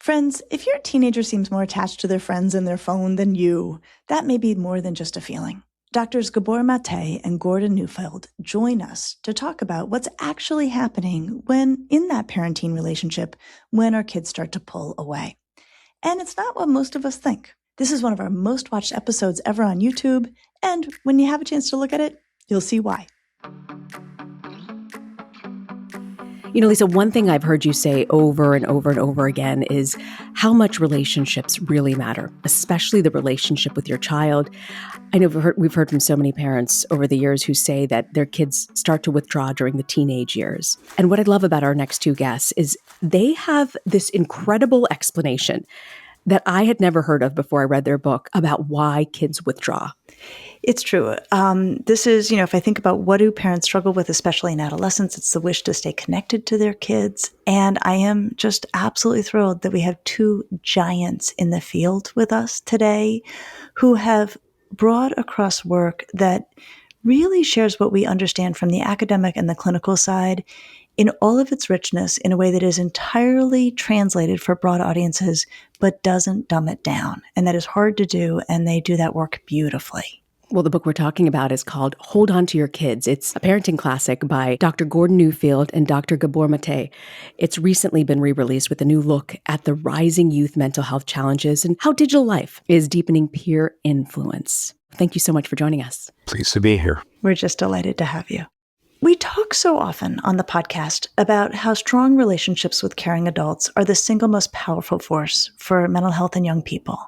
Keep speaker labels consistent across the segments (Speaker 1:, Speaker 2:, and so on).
Speaker 1: Friends, if your teenager seems more attached to their friends and their phone than you, that may be more than just a feeling. Doctors Gabor Maté and Gordon Neufeld join us to talk about what's actually happening when, in that parenting relationship, when our kids start to pull away. And it's not what most of us think. This is one of our most watched episodes ever on YouTube, and when you have a chance to look at it, you'll see why.
Speaker 2: You know, Lisa, one thing I've heard you say over and over and over again is how much relationships really matter, especially the relationship with your child. I know we've heard from so many parents over the years who say that their kids start to withdraw during the teenage years. And what I love about our next two guests is they have this incredible explanation that I had never heard of before I read their book about why kids withdraw.
Speaker 1: It's true. This is, if I think about what do parents struggle with, especially in adolescence, it's the wish to stay connected to their kids. And I am just absolutely thrilled that we have two giants in the field with us today who have brought across work that really shares what we understand from the academic and the clinical side in all of its richness in a way that is entirely translated for broad audiences, but doesn't dumb it down. And that is hard to do, and they do that work beautifully.
Speaker 2: Well, the book we're talking about is called Hold On to Your Kids. It's a parenting classic by Dr. Gordon Neufeld and Dr. Gabor Maté. It's recently been re-released with a new look at the rising youth mental health challenges and how digital life is deepening peer influence. Thank you so much for joining us.
Speaker 3: Pleased to be here.
Speaker 1: We're just delighted to have you. We talk so often on the podcast about how strong relationships with caring adults are the single most powerful force for mental health in young people.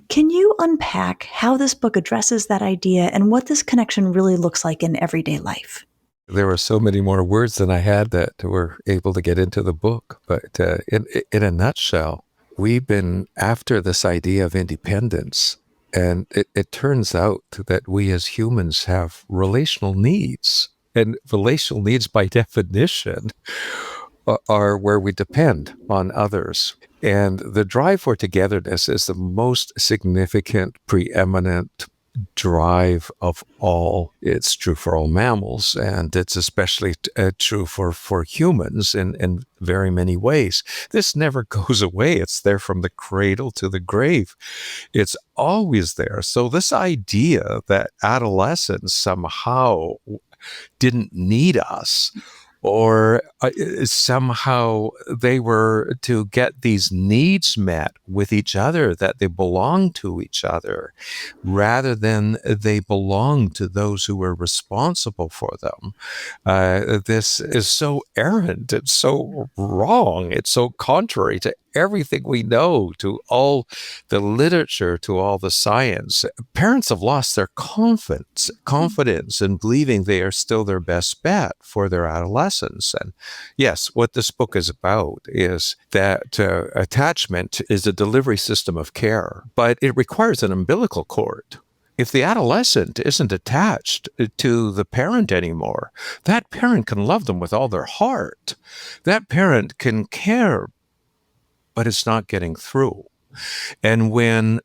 Speaker 1: Can you unpack how this book addresses that idea and what this connection really looks like in everyday life?
Speaker 3: There were so many more words than I had that were able to get into the book. But in a nutshell, we've been after this idea of independence. And it turns out that we as humans have relational needs. And relational needs, by definition, are where we depend on others. And the drive for togetherness is the most significant, preeminent drive of all. It's true for all mammals, and it's especially true for humans in very many ways. This never goes away. It's there from the cradle to the grave. It's always there. So this idea that adolescents somehow didn't need us, or somehow they were to get these needs met with each other, that they belong to each other, rather than they belong to those who were responsible for them. This is so errant, it's so wrong, it's so contrary to everything we know, to all the literature, to all the science. Parents have lost their confidence in believing they are still their best bet for their adolescence. And yes, what this book is about is that attachment is a delivery system of care, but it requires an umbilical cord. If the adolescent isn't attached to the parent anymore, that parent can love them with all their heart. That parent can care, but it's not getting through. And when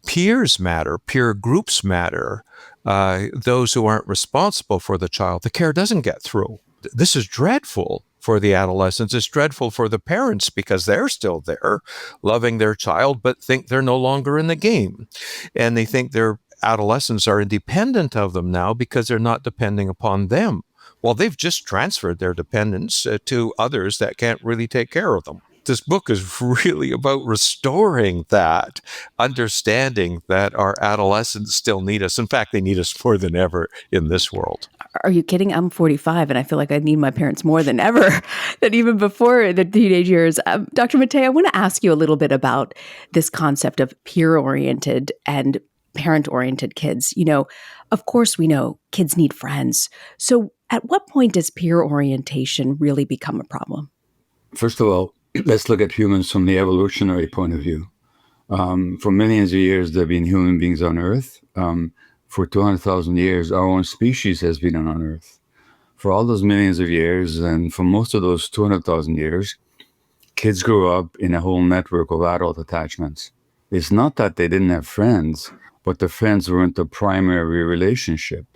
Speaker 3: peers matter, peer groups matter, those who aren't responsible for the child, the care doesn't get through. This is dreadful for the adolescents. It's dreadful for the parents because they're still there loving their child, but think they're no longer in the game. And they think their adolescents are independent of them now because they're not depending upon them. Well, they've just transferred their dependence to others that can't really take care of them. This book is really about restoring that understanding that our adolescents still need us. In fact, they need us more than ever in this world.
Speaker 2: Are you kidding? I'm 45 and I feel like I need my parents more than ever, than even before the teenage years. Dr. Maté, I want to ask you a little bit about this concept of peer-oriented and parent-oriented kids. You know, of course we know kids need friends. So at what point does peer orientation really become a problem?
Speaker 4: First of all, let's look at humans from the evolutionary point of view. For millions of years, there have been human beings on Earth. For 200,000 years, our own species has been on Earth. For all those millions of years, and for most of those 200,000 years, kids grew up in a whole network of adult attachments. It's not that they didn't have friends, but the friends weren't the primary relationship.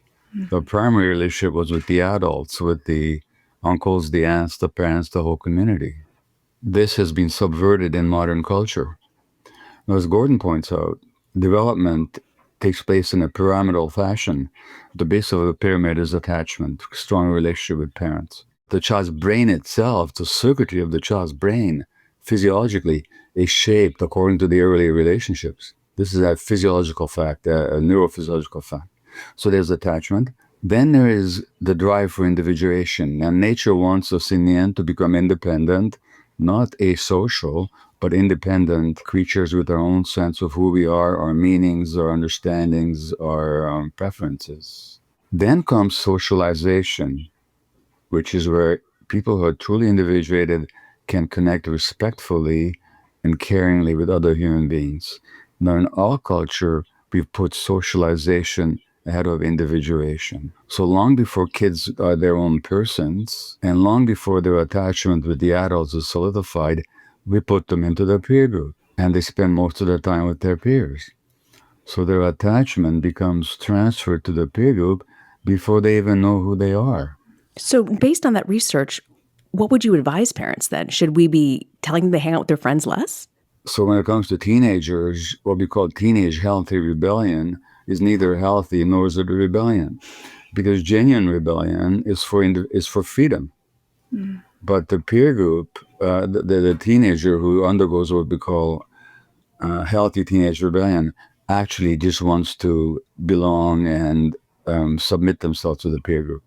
Speaker 4: The primary relationship was with the adults, with the uncles, the aunts, the parents, the whole community. this has been subverted in modern culture. Now, as Gordon points out, development takes place in a pyramidal fashion. The base of the pyramid is attachment, strong relationship with parents. The child's brain itself, the circuitry of the child's brain, physiologically, is shaped according to the early relationships. This is a physiological fact, a neurophysiological fact. So there's attachment. Then there is the drive for individuation. And nature wants us in the end to become independent, not asocial, but independent creatures with our own sense of who we are, our meanings, our understandings, our preferences. Then comes socialization, which is where people who are truly individuated can connect respectfully and caringly with other human beings. Now, in our culture, we've put socialization ahead of individuation. So long before kids are their own persons, and long before their attachment with the adults is solidified, we put them into their peer group, and they spend most of their time with their peers. So their attachment becomes transferred to the peer group before they even know who they are.
Speaker 2: So based on that research, what would you advise parents then? Should we be telling them to hang out with their friends less?
Speaker 4: So when it comes to teenagers, what we call teenage healthy rebellion is neither healthy nor is it a rebellion, because genuine rebellion is for freedom. Mm. But the peer group, the teenager who undergoes what we call healthy teenage rebellion, actually just wants to belong and submit themselves to the peer group.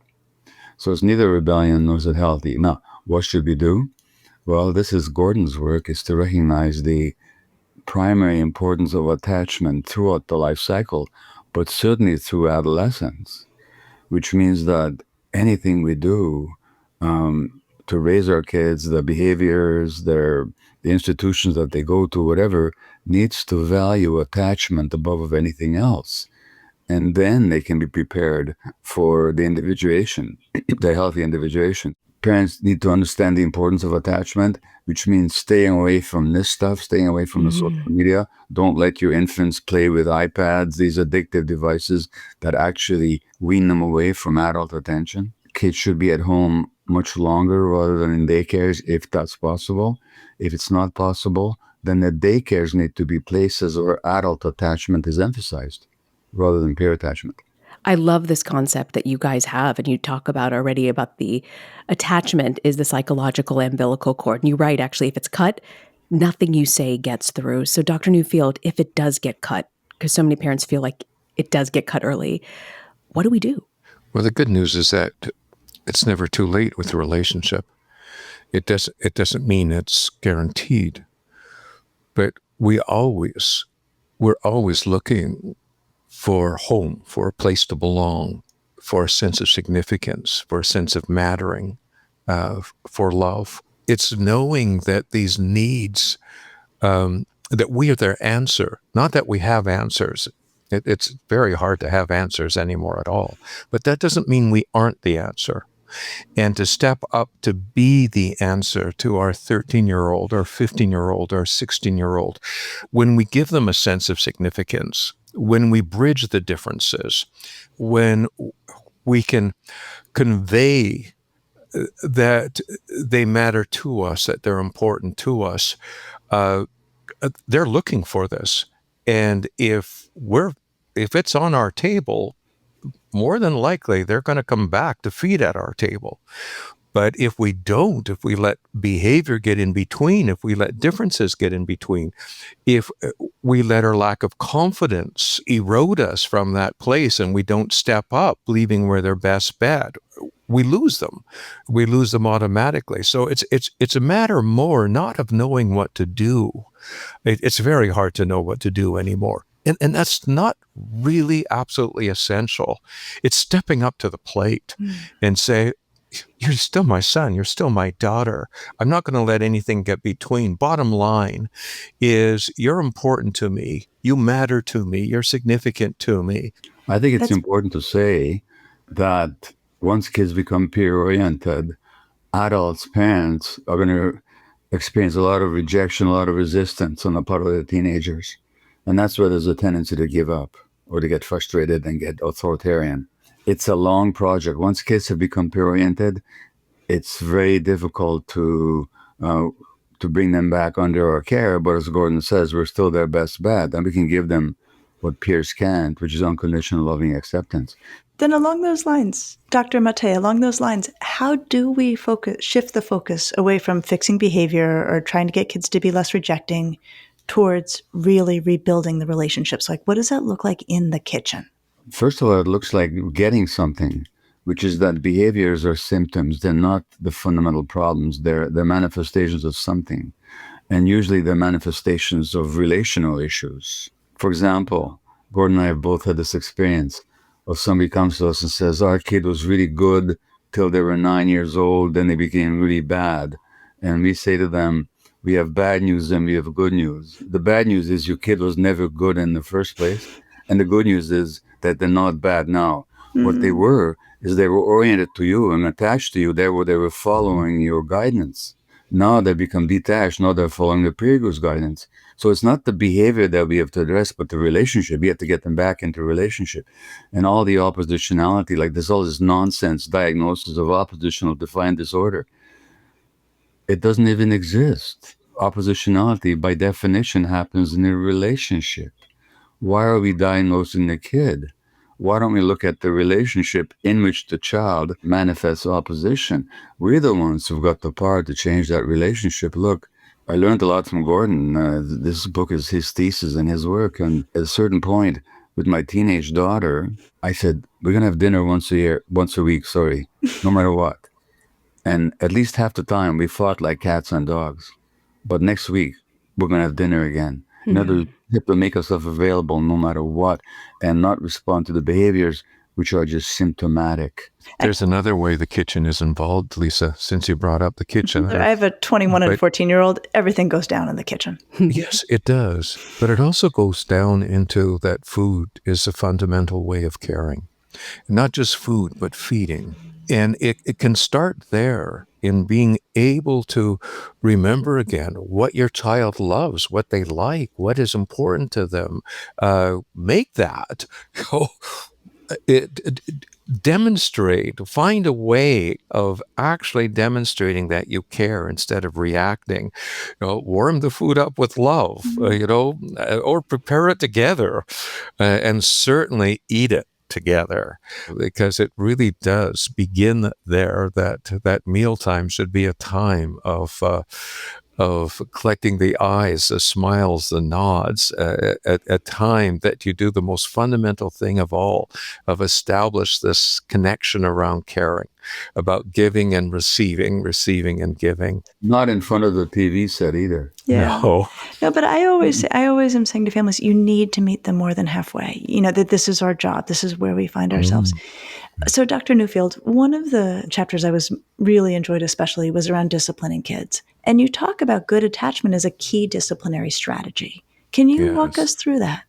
Speaker 4: So it's neither rebellion nor is it healthy. Now, what should we do? Well, this is Gordon's work, is to recognize the primary importance of attachment throughout the life cycle, but certainly through adolescence, which means that anything we do to raise our kids, the behaviors, the institutions that they go to, whatever, needs to value attachment above anything else. And then they can be prepared for the individuation, the healthy individuation. Parents need to understand the importance of attachment, which means staying away from this stuff, staying away from the social media. Don't let your infants play with iPads, these addictive devices that actually wean them away from adult attention. Kids should be at home much longer rather than in daycares, if that's possible. If it's not possible, then the daycares need to be places where adult attachment is emphasized rather than peer attachment.
Speaker 2: I love this concept that you guys have, and you talk about already about the attachment is the psychological umbilical cord. And you're right, actually, if it's cut, nothing you say gets through. So Dr. Neufeld, if it does get cut, because so many parents feel like it does get cut early, what do we do?
Speaker 3: Well, the good news is that it's never too late with a relationship. It doesn't mean it's guaranteed, but we're always looking for home, for a place to belong, for a sense of significance, for a sense of mattering, for love. It's knowing that these needs, that we are their answer, not that we have answers. It's very hard to have answers anymore at all, but that doesn't mean we aren't the answer. And to step up to be the answer to our 13-year-old, our 15-year-old, our 16-year-old, when we give them a sense of significance, when we bridge the differences, when we can convey that they matter to us, that they're important to us, they're looking for this. And if it's on our table, more than likely they're going to come back to feed at our table. But if we don't, if we let behavior get in between, if we let differences get in between, if we let our lack of confidence erode us from that place and we don't step up, leaving where their best bet, we lose them. We lose them automatically. So it's a matter more not of knowing what to do. It's very hard to know what to do anymore. And that's not really absolutely essential. It's stepping up to the plate and say, you're still my son. You're still my daughter. I'm not going to let anything get between. Bottom line is you're important to me. You matter to me. You're significant to me.
Speaker 4: I think it's important to say that once kids become peer-oriented, adults, parents are going to experience a lot of rejection, a lot of resistance on the part of the teenagers. And that's where there's a tendency to give up or to get frustrated and get authoritarian. It's a long project. Once kids have become peer-oriented, it's very difficult to to bring them back under our care. But as Gordon says, we're still their best bet, and we can give them what peers can't, which is unconditional loving acceptance.
Speaker 1: Then along those lines, Dr. Maté, along those lines, how do we shift the focus away from fixing behavior or trying to get kids to be less rejecting towards really rebuilding the relationships? Like, what does that look like in the kitchen?
Speaker 4: First of all, it looks like getting something, which is that behaviors are symptoms. They're not the fundamental problems. They're manifestations of something. And usually they're manifestations of relational issues. For example, Gordon and I have both had this experience of somebody comes to us and says, our kid was really good till they were 9 years old, then they became really bad. And we say to them, we have bad news and we have good news. The bad news is your kid was never good in the first place. And the good news is that they're not bad now. Mm-hmm. What they were is they were oriented to you and attached to you. They were following your guidance. Now they become detached. Now they're following the previous guidance. So it's not the behavior that we have to address, but the relationship. We have to get them back into relationship. And all the oppositionality, like there's all this nonsense diagnosis of oppositional defiant disorder. It doesn't even exist. Oppositionality, by definition, happens in a relationship. Why are we diagnosing the kid? Why don't we look at the relationship in which the child manifests opposition? We're the ones who've got the power to change that relationship. Look, I learned a lot from Gordon. This book is his thesis and his work. And at a certain point with my teenage daughter, I said, we're going to have dinner once a week, no matter what. And at least half the time we fought like cats and dogs. But next week, we're going to have dinner again. In other words, we have to make ourselves available no matter what and not respond to the behaviors which are just symptomatic.
Speaker 3: There's another way the kitchen is involved, Lisa, since you brought up the kitchen.
Speaker 1: I have a 21 and 14-year-old. Everything goes down in the kitchen.
Speaker 3: Yes, it does. But it also goes down into that food is a fundamental way of caring. Not just food, but feeding. And it can start there in being able to remember again what your child loves, what they like, what is important to them. Make that. Demonstrate, find a way of actually demonstrating that you care instead of reacting. Warm the food up with love, or prepare it together, and certainly eat it together, because it really does begin there. That mealtime should be a time of collecting the eyes, the smiles, the nods, a time that you do the most fundamental thing of all, of establish this connection around caring, about giving and receiving and giving.
Speaker 4: Not in front of the TV set either.
Speaker 1: Yeah. No, but I always am saying to families, you need to meet them more than halfway. That this is our job. This is where we find ourselves. So Dr. Neufeld, one of the chapters I really enjoyed especially was around disciplining kids. And you talk about good attachment as a key disciplinary strategy. Can you walk us through that?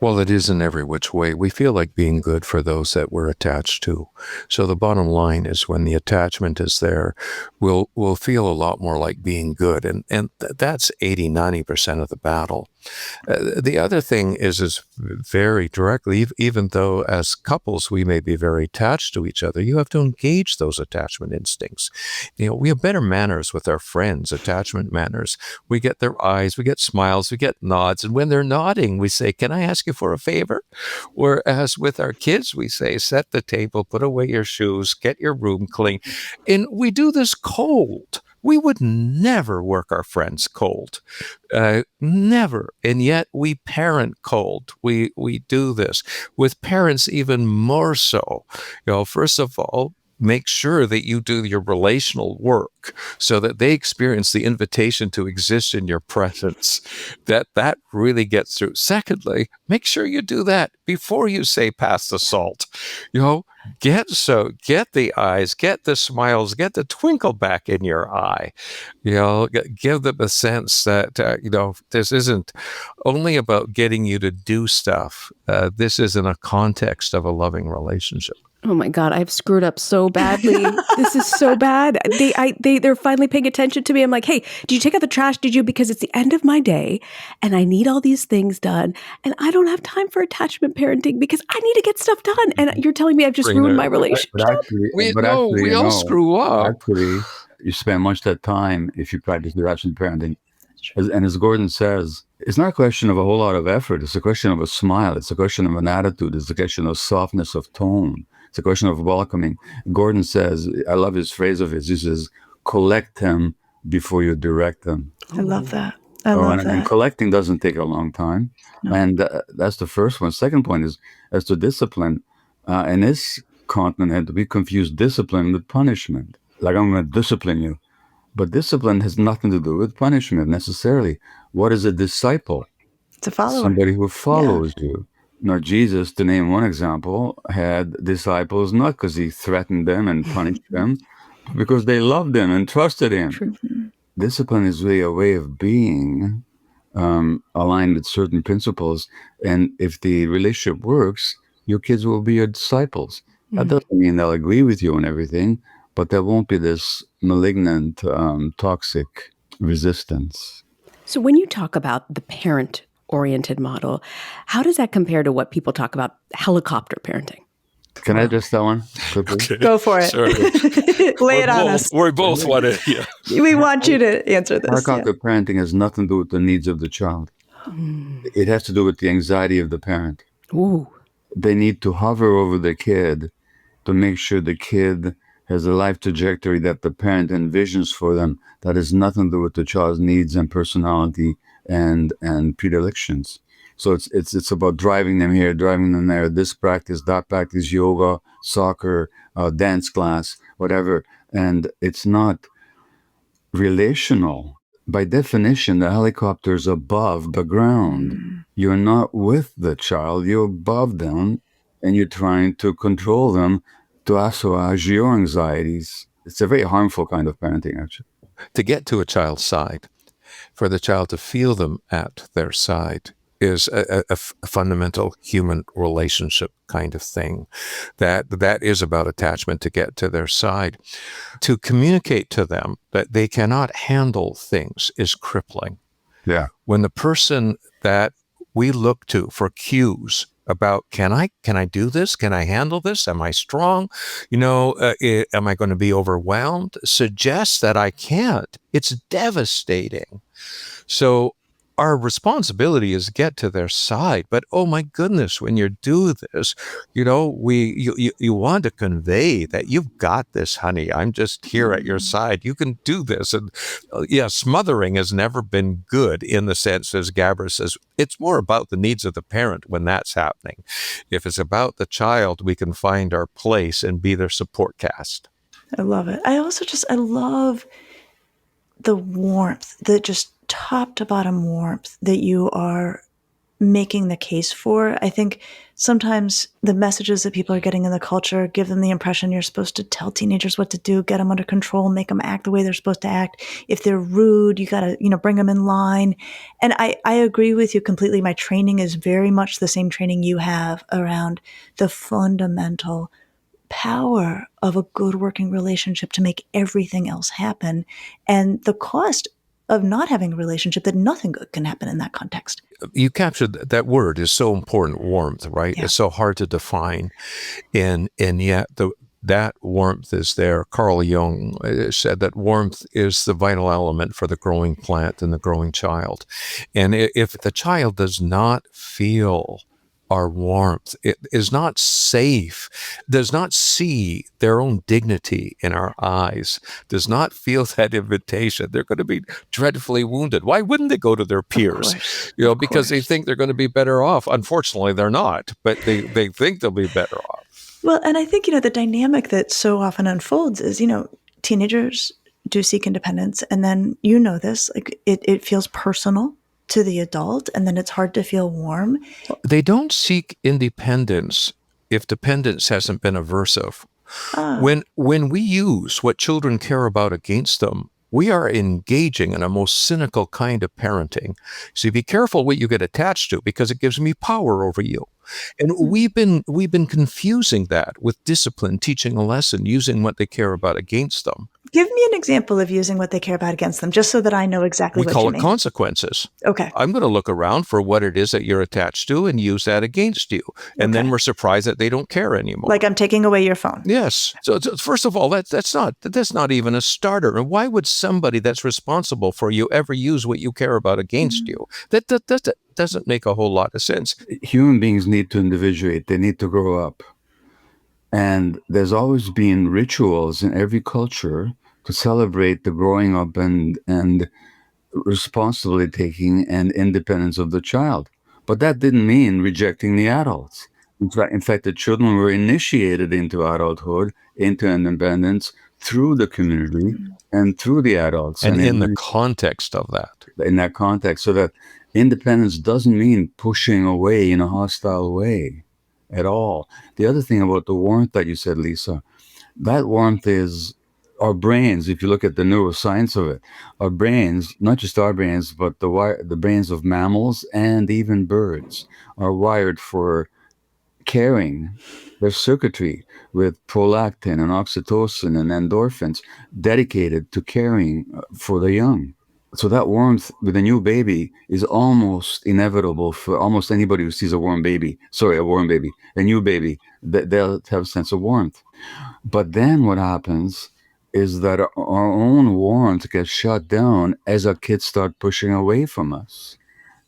Speaker 3: Well, it is in every which way. We feel like being good for those that we're attached to. So the bottom line is when the attachment is there, we'll feel a lot more like being good. And that's 80-90% of the battle. The other thing is very directly, even though as couples we may be very attached to each other, you have to engage those attachment instincts. We have better manners with our friends, attachment manners. We get their eyes, we get smiles, we get nods. And when they're nodding, we say, can I ask you for a favor? Whereas with our kids, we say, set the table, put away your shoes, get your room clean. And we do this cold. We would never work our friends cold, never. And yet we parent cold. We do this with parents even more so. First of all, make sure that you do your relational work so that they experience the invitation to exist in your presence, that really gets through. Secondly, make sure you do that before you say pass the salt. Get the eyes, get the smiles, get the twinkle back in your eye. Give them a sense that, this isn't only about getting you to do stuff. This is in a context of a loving relationship.
Speaker 2: Oh my God, I've screwed up so badly. This is so bad. They're finally paying attention to me. I'm like, hey, did you take out the trash? Did you? Because it's the end of my day and I need all these things done and I don't have time for attachment parenting because I need to get stuff done. And you're telling me I've just ruined my relationship.
Speaker 4: But actually,
Speaker 3: we all screw up.
Speaker 4: Actually, you spend much of that time if you practice direction parenting. And as Gordon says, it's not a question of a whole lot of effort. It's a question of a smile. It's a question of an attitude. It's a question of softness of tone. It's a question of welcoming. Gordon says, I love his phrase of his. He says, collect them before you direct them.
Speaker 1: I love that. I love that.
Speaker 4: And collecting doesn't take a long time.
Speaker 1: No.
Speaker 4: And that's the first one. Second point is, as to discipline, in this continent, we confuse discipline with punishment. Like, I'm going to discipline you. But discipline has nothing to do with punishment necessarily. What is a disciple?
Speaker 1: It's a follower.
Speaker 4: Somebody who follows you. Now, Jesus, to name one example, had disciples not because he threatened them and punished them, but because they loved him and trusted him.
Speaker 1: True.
Speaker 4: Discipline is really a way of being aligned with certain principles. And if the relationship works, your kids will be your disciples. That doesn't mean they'll agree with you on everything, but there won't be this malignant, toxic resistance.
Speaker 2: So when you talk about the parent-oriented model, how does that compare to what people talk about helicopter parenting?
Speaker 4: Can I address that one?
Speaker 3: Okay.
Speaker 1: Go for it.
Speaker 3: Sure.
Speaker 1: Lay it on us.
Speaker 3: We both want to. Yeah.
Speaker 1: We want you to answer this.
Speaker 4: Helicopter parenting has nothing to do with the needs of the child. It has to do with the anxiety of the parent.
Speaker 2: Ooh.
Speaker 4: They need to hover over the kid to make sure the kid has a life trajectory that the parent envisions for them that has nothing to do with the child's needs and personality and predilections. So it's about driving them here, driving them there, this practice, that practice, yoga, soccer, dance class, whatever. And it's not relational. By definition, the helicopter is above the ground. You're not with the child, you're above them, and you're trying to control them to assuage your anxieties. It's a very harmful kind of parenting, actually.
Speaker 3: To get to a child's side, for the child to feel them at their side, is a fundamental human relationship kind of thing. That is about attachment, to get to their side. To communicate to them that they cannot handle things is crippling.
Speaker 4: Yeah.
Speaker 3: When the person that we look to for cues about, can I do this? Can I handle this? Am I strong? Am I going to be overwhelmed? Suggests that I can't. It's devastating. So our responsibility is to get to their side. But oh my goodness, when you do this, you want to convey that you've got this, honey. I'm just here at your side. You can do this. And smothering has never been good in the sense, as Gabor says, it's more about the needs of the parent when that's happening. If it's about the child, we can find our place and be their support cast.
Speaker 1: I love it. I love the warmth, the just top to bottom warmth that you are making the case for. I think sometimes the messages that people are getting in the culture give them the impression you're supposed to tell teenagers what to do, get them under control, make them act the way they're supposed to act. If they're rude, you got to, bring them in line. And I agree with you completely. My training is very much the same training you have around the fundamental power of a good working relationship to make everything else happen, and the cost of not having a relationship, that nothing good can happen in that context.
Speaker 3: You captured that word is so important, warmth, right?
Speaker 1: Yeah.
Speaker 3: It's so hard to define, and yet that warmth is there. Carl Jung said that warmth is the vital element for the growing plant and the growing child. And if the child does not feel our warmth, it is not safe, does not see their own dignity in our eyes, does not feel that invitation, they're going to be dreadfully wounded. Why wouldn't they go to their peers? Because they think they're going to be better off. Unfortunately, they're not, but they think they'll be better off.
Speaker 1: Well, and I think, the dynamic that so often unfolds is, teenagers do seek independence, and then this, like it feels personal to the adult, and then it's hard to feel warm.
Speaker 3: They don't seek independence if dependence hasn't been aversive. When we use what children care about against them, we are engaging in a most cynical kind of parenting. So be careful what you get attached to, because it gives me power over you. And we've been confusing that with discipline, teaching a lesson, using what they care about against them.
Speaker 1: Give me an example of using what they care about against them, just so that I know exactly
Speaker 3: We
Speaker 1: what
Speaker 3: call
Speaker 1: you
Speaker 3: it
Speaker 1: mean.
Speaker 3: consequences.
Speaker 1: Okay.
Speaker 3: I'm going to look around for what it is that you're attached to and use that against you. And then we're surprised that they don't care anymore.
Speaker 1: Like I'm taking away your phone.
Speaker 3: Yes. So first of all, that's not even a starter. And why would somebody that's responsible for you ever use what you care about against you? That doesn't make a whole lot of sense.
Speaker 4: Human beings need to individuate. They need to grow up. And there's always been rituals in every culture to celebrate the growing up and responsibility taking and independence of the child. But that didn't mean rejecting the adults. In fact, the children were initiated into adulthood, into independence through the community and through the adults.
Speaker 3: And in the context of that.
Speaker 4: In that context, so that independence doesn't mean pushing away in a hostile way at all. The other thing about the warmth that you said, Lisa, that warmth is our brains. If you look at the neuroscience of it, our brains, not just our brains, but the brains of mammals and even birds are wired for caring. There's circuitry with prolactin and oxytocin and endorphins dedicated to caring for the young. So that warmth with a new baby is almost inevitable for almost anybody who sees a new baby, they'll have a sense of warmth. But then what happens is that our own warmth gets shut down as our kids start pushing away from us.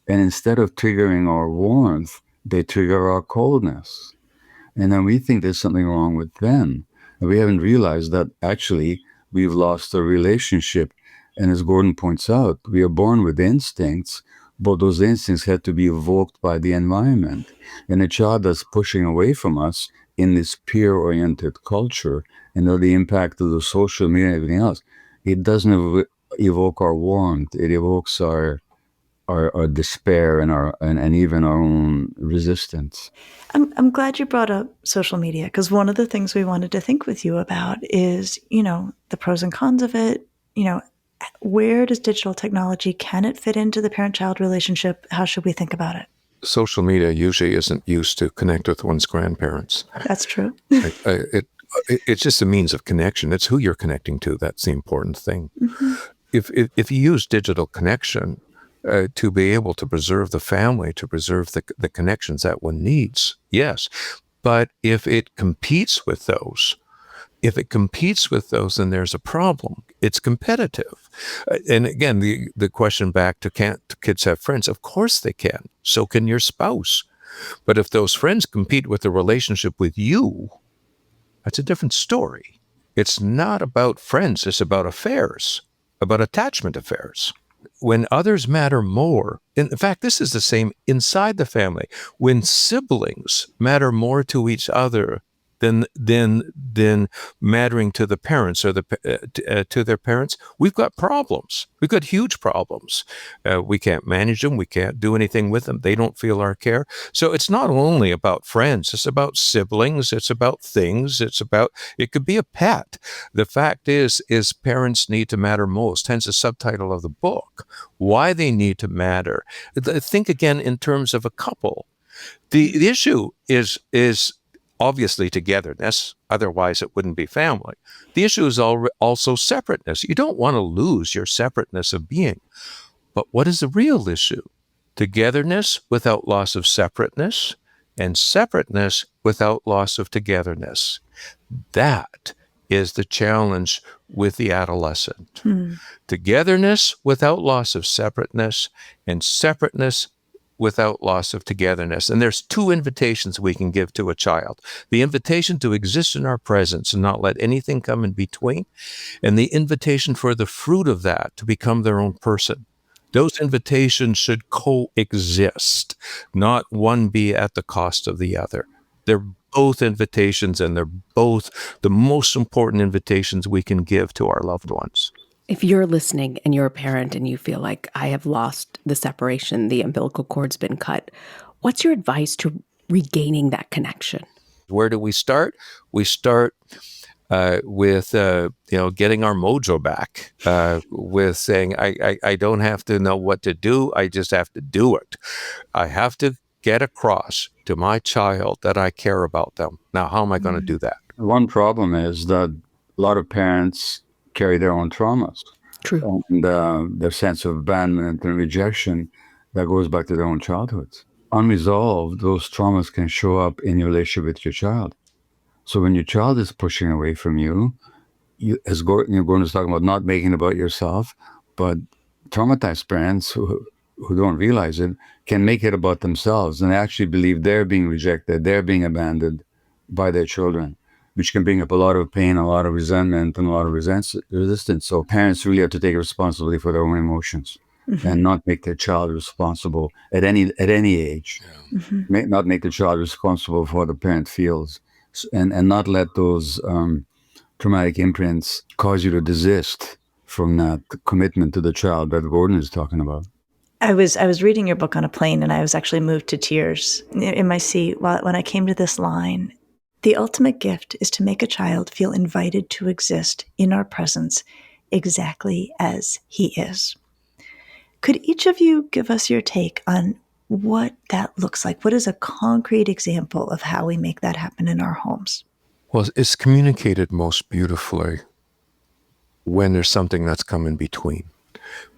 Speaker 4: And instead of triggering our warmth, they trigger our coldness. And then we think there's something wrong with them. And we haven't realized that actually we've lost a relationship. And as Gordon points out, we are born with instincts, but those instincts had to be evoked by the environment. And a child that's pushing away from us in this peer-oriented culture, and the impact of the social media and everything else, it doesn't evoke our warmth. It evokes our despair and even our own resistance.
Speaker 1: I'm glad you brought up social media, because one of the things we wanted to think with you about is, the pros and cons of it. Where does digital technology, can it fit into the parent-child relationship? How should we think about it?
Speaker 3: Social media usually isn't used to connect with one's grandparents.
Speaker 1: That's true.
Speaker 3: It's just a means of connection. It's who you're connecting to. That's the important thing. Mm-hmm. If you use digital connection to be able to preserve the family, to preserve the connections that one needs, yes. But if it competes with those, then there's a problem. It's competitive. And again, the question back to, can kids have friends? Of course they can. So can your spouse. But if those friends compete with the relationship with you, that's a different story. It's not about friends. It's about affairs, about attachment affairs. When others matter more, in fact, this is the same inside the family. When siblings matter more to each other than mattering to the parents or to their parents, we've got problems. We've got huge problems. We can't manage them. We can't do anything with them. They don't feel our care. So it's not only about friends. It's about siblings. It's about things. It could be a pet. The fact is parents need to matter most. Hence the subtitle of the book, why they need to matter. Think again in terms of a couple. The issue is obviously togetherness, otherwise it wouldn't be family. The issue is also separateness. You don't want to lose your separateness of being. But what is the real issue? Togetherness without loss of separateness, and separateness without loss of togetherness. That is the challenge with the adolescent. Togetherness without loss of separateness, and separateness without loss of togetherness. And there's two invitations we can give to a child. The invitation to exist in our presence and not let anything come in between, and the invitation for the fruit of that to become their own person. Those invitations should coexist, not one be at the cost of the other. They're both invitations, and they're both the most important invitations we can give to our loved ones.
Speaker 2: If you're listening and you're a parent and you feel like I have lost the separation, the umbilical cord's been cut, what's your advice to regaining that connection?
Speaker 3: Where do we start? We start with getting our mojo back, with saying, I don't have to know what to do. I just have to do it. I have to get across to my child that I care about them. Now, how am I going to do that?
Speaker 4: One problem is that a lot of parents carry their own traumas.
Speaker 2: True.
Speaker 4: And their sense of abandonment and rejection that goes back to their own childhoods. Unresolved, those traumas can show up in your relationship with your child. So when your child is pushing away from you, as Gordon was talking about, not making it about yourself, but traumatized parents who don't realize it can make it about themselves and actually believe they're being rejected, they're being abandoned by their children, which can bring up a lot of pain, a lot of resentment, and a lot of resistance. So parents really have to take responsibility for their own emotions and not make their child responsible at any age. Not make the child responsible for what the parent feels, and not let those traumatic imprints cause you to desist from that commitment to the child that Gordon is talking about.
Speaker 1: I was reading your book on a plane, and I was actually moved to tears in my seat when I came to this line. The ultimate gift is to make a child feel invited to exist in our presence exactly as he is. Could each of you give us your take on what that looks like? What is a concrete example of how we make that happen in our homes?
Speaker 3: Well, it's communicated most beautifully when there's something that's come in between,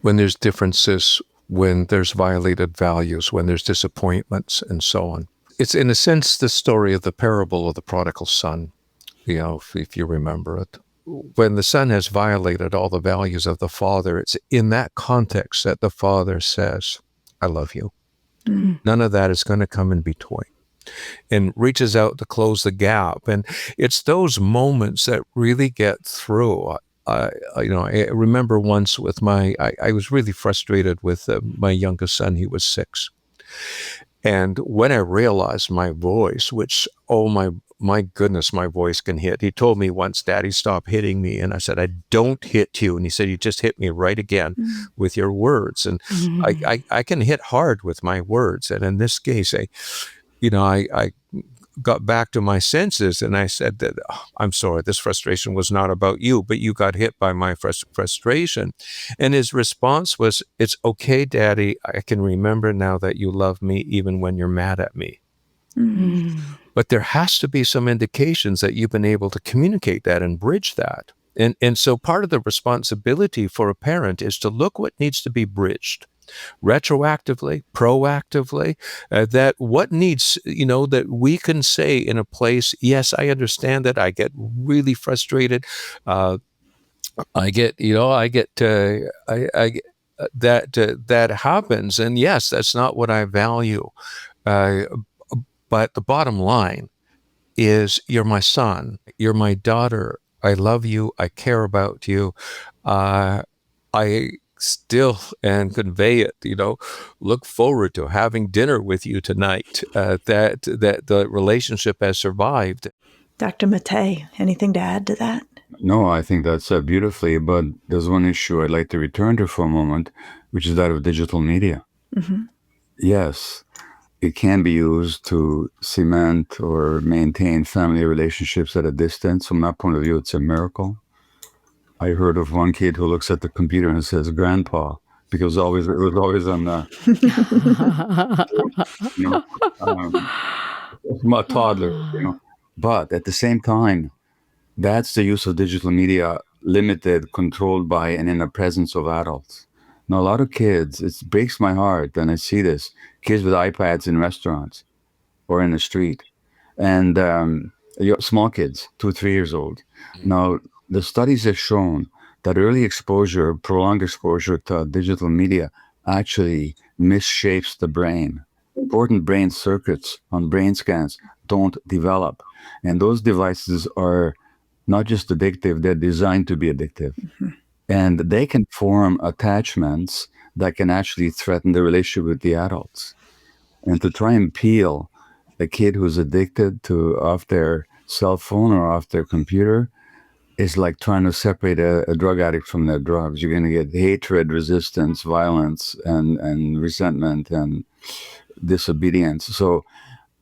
Speaker 3: when there's differences, when there's violated values, when there's disappointments, and so on. It's, in a sense, the story of the parable of the prodigal son, if you remember it. When the son has violated all the values of the father, it's in that context that the father says, I love you. Mm-hmm. None of that is going to come in between, and reaches out to close the gap. And it's those moments that really get through. I remember once with I was really frustrated with my youngest son. He was 6. And when I realized my voice, which, oh my goodness, my voice can hit. He told me once, Daddy, stop hitting me. And I said, I don't hit you. And he said, you just hit me right again with your words. And I can hit hard with my words. And in this case, I got back to my senses, and I said that, I'm sorry, this frustration was not about you, but you got hit by my frustration. And his response was, it's okay, Daddy. I can remember now that you love me even when you're mad at me. Mm-hmm. But there has to be some indications that you've been able to communicate that and bridge that. And so part of the responsibility for a parent is to look what needs to be bridged. Retroactively, proactively, that what needs, that we can say in a place, yes, I understand that I get really frustrated. That happens. And yes, that's not what I value. But the bottom line is, you're my son, you're my daughter. I love you. I care about you. I still and convey it, look forward to having dinner with you tonight, that the relationship has survived.
Speaker 1: Dr. Maté, anything to add to that?
Speaker 4: No, I think that's said beautifully, but there's one issue I'd like to return to for a moment, which is that of digital media. Mm-hmm. Yes, it can be used to cement or maintain family relationships at a distance. From that point of view, it's a miracle. I heard of one kid who looks at the computer and says, "Grandpa," because it was always on the my toddler. But at the same time, that's the use of digital media, limited, controlled by, and in the presence of adults. Now, a lot of kids, it breaks my heart, and I see this, kids with iPads in restaurants or in the street, and small kids, 2, 3 years old. Now, the studies have shown that early exposure, prolonged exposure to digital media actually misshapes the brain. Important brain circuits on brain scans don't develop. And those devices are not just addictive, they're designed to be addictive. Mm-hmm. And they can form attachments that can actually threaten the relationship with the adults. And to try and peel a kid who's addicted off their cell phone or off their computer is like trying to separate a drug addict from their drugs. You're going to get hatred, resistance, violence, and resentment and disobedience. So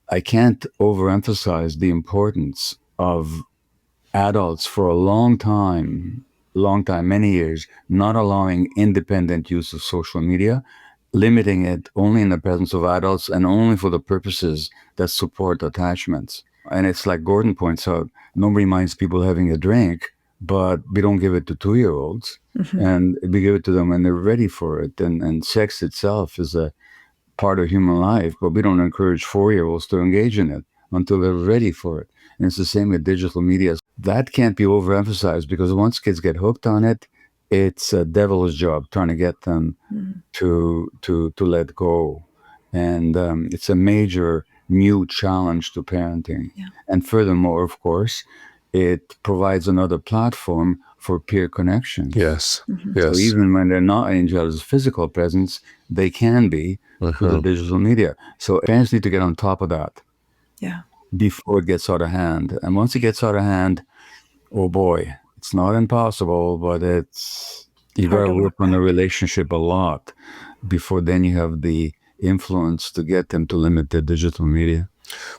Speaker 4: I can't overemphasize the importance of adults for a long time, many years, not allowing independent use of social media, limiting it only in the presence of adults and only for the purposes that support attachments. And it's like Gordon points out, nobody minds people having a drink, but we don't give it to 2-year-olds. And we give it to them when they're ready for it. And sex itself is a part of human life, but we don't encourage 4-year-olds to engage in it until they're ready for it. And it's the same with digital media. That can't be overemphasized, because once kids get hooked on it, it's a devil's job trying to get them to let go. And it's a major new challenge to parenting.
Speaker 1: Yeah.
Speaker 4: And furthermore, of course, it provides another platform for peer connections.
Speaker 3: Yes.
Speaker 1: Mm-hmm.
Speaker 4: So
Speaker 3: Yes.
Speaker 4: even when they're not in each other's physical presence, they can be through the digital media. So parents need to get on top of that
Speaker 1: Yeah.
Speaker 4: before it gets out of hand. And once it gets out of hand, oh boy, it's not impossible, but you got
Speaker 1: Hard
Speaker 4: to
Speaker 1: to
Speaker 4: work
Speaker 1: work
Speaker 4: on the
Speaker 1: back.
Speaker 4: relationship a lot before then you have the influence to get them to limit their digital media.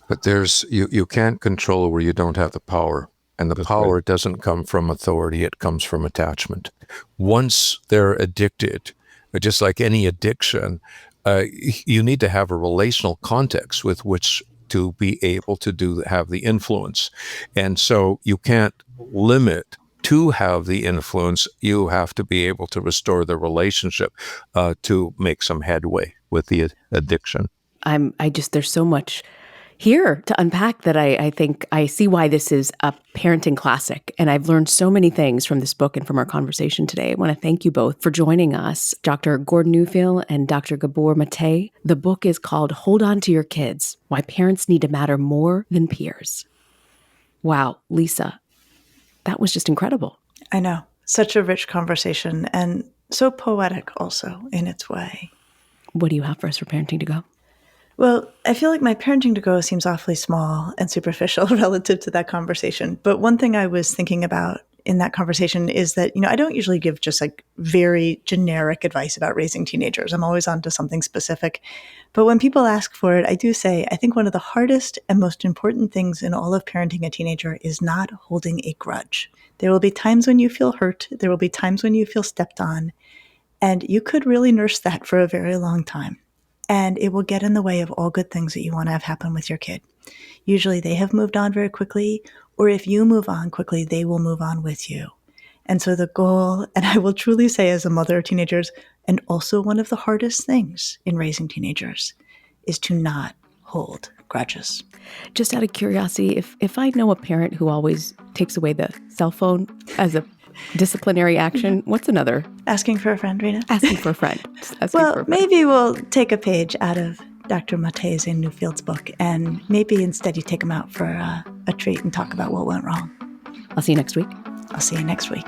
Speaker 3: But you can't control where you don't have the power. And the
Speaker 4: That's
Speaker 3: power
Speaker 4: right.
Speaker 3: doesn't come from authority, it comes from attachment. Once they're addicted, just like any addiction, you need to have a relational context with which to be able to have the influence. And so you can't limit to have the influence. You have to be able to restore the relationship to make some headway with the addiction.
Speaker 2: There's so much here to unpack that I think I see why this is a parenting classic. And I've learned so many things from this book and from our conversation today. I want to thank you both for joining us, Dr. Gordon Neufeld and Dr. Gabor Maté. The book is called Hold On to Your Kids: Why Parents Need to Matter More Than Peers. Wow, Lisa, that was just incredible.
Speaker 1: I know. Such a rich conversation, and so poetic also in its way.
Speaker 2: What do you have for us for Parenting to Go?
Speaker 1: Well, I feel like my parenting to go seems awfully small and superficial relative to that conversation. But one thing I was thinking about in that conversation is that, I don't usually give just like very generic advice about raising teenagers. I'm always on to something specific. But when people ask for it, I do say, I think one of the hardest and most important things in all of parenting a teenager is not holding a grudge. There will be times when you feel hurt. There will be times when you feel stepped on. And you could really nurse that for a very long time. And it will get in the way of all good things that you want to have happen with your kid. Usually they have moved on very quickly, or if you move on quickly, they will move on with you. And so the goal, and I will truly say as a mother of teenagers, and also one of the hardest things in raising teenagers, is to not hold grudges.
Speaker 2: Just out of curiosity, if I know a parent who always takes away the cell phone as a disciplinary action, what's another?
Speaker 1: Asking for a friend, Reena?
Speaker 2: Asking for a friend.
Speaker 1: Well, maybe we'll take a page out of Dr. Maté's and Neufeld's book, and maybe instead you take them out for a treat and talk about what went wrong.
Speaker 2: I'll see you next week.
Speaker 1: I'll see you next week.